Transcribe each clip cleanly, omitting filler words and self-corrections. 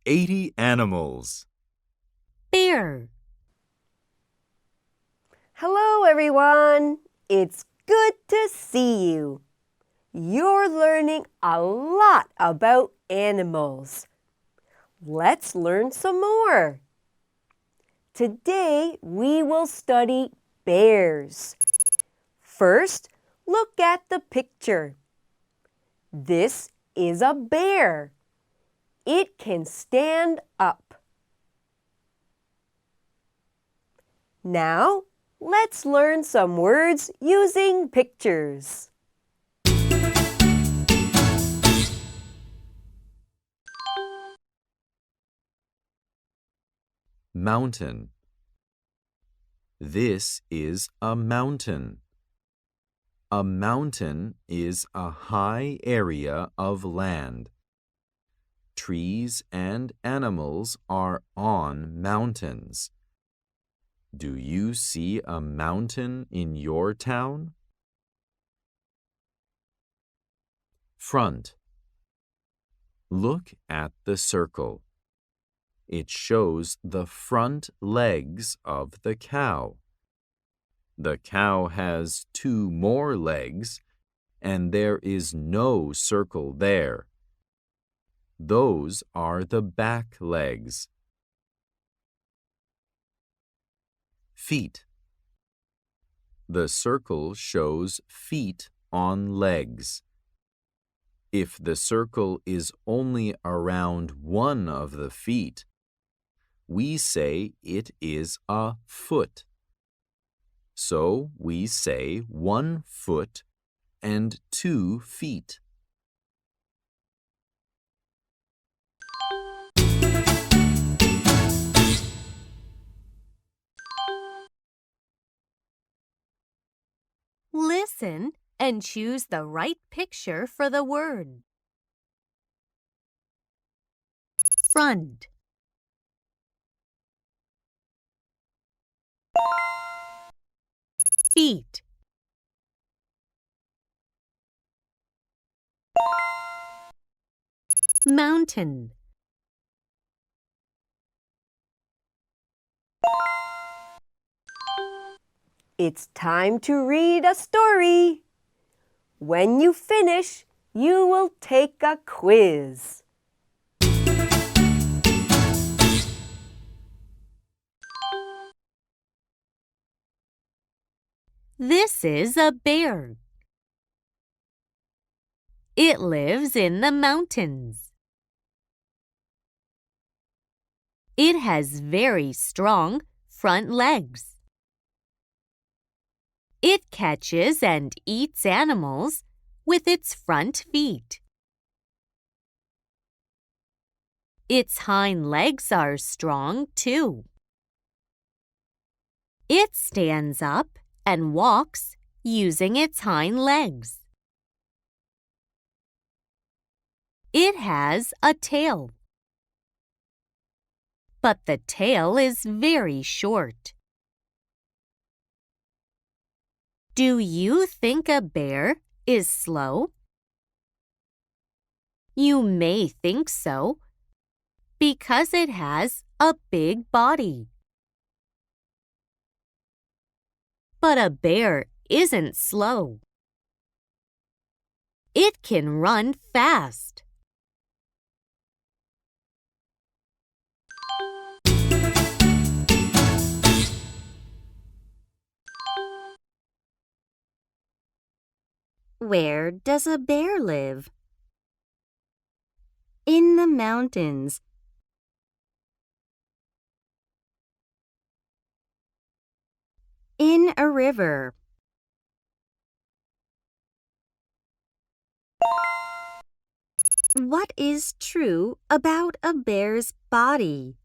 80 animals. Bear. Hello, everyone. It's good to see you. You're learning a lot about animals. Let's learn some more. Today, we will study bears. First, look at the picture. This is a bear. It can stand up. Now, let's learn some words using pictures. Mountain. This is a mountain. A mountain is a high area of land. Trees and animals are on mountains. Do you see a mountain in your town? Front. Look at the circle. It shows the front legs of the cow. The cow has 2 more legs, and there is no circle there. Those are the back legs. Feet. The circle shows feet on legs. If the circle is only around one of the feet, we say it is a foot. So we say 1 foot and 2 feet. Listen and choose the right picture for the word. Front. Feet. Mountain. It's time to read a story. When you finish, you will take a quiz. This is a bear. It lives in the mountains. It has very strong front legs. It catches and eats animals with its front feet. Its hind legs are strong too. It stands up and walks using its hind legs. It has a tail, but the tail is very short. Do you think a bear is slow? You may think so, because it has a big body. But a bear isn't slow. It can run fast. Where does a bear live? In the mountains. In a river. What is true about a bear's body?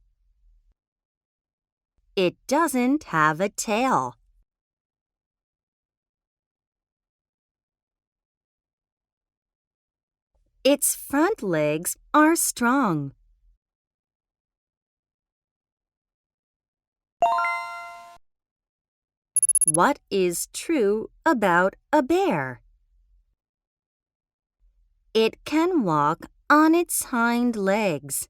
It doesn't have a tail. Its front legs are strong. What is true about a bear? It can walk on its hind legs.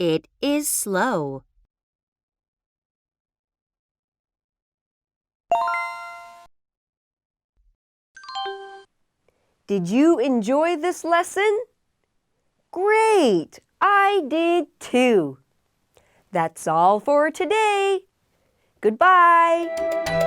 It is slow. Did you enjoy this lesson? Great! I did too. That's all for today. Goodbye.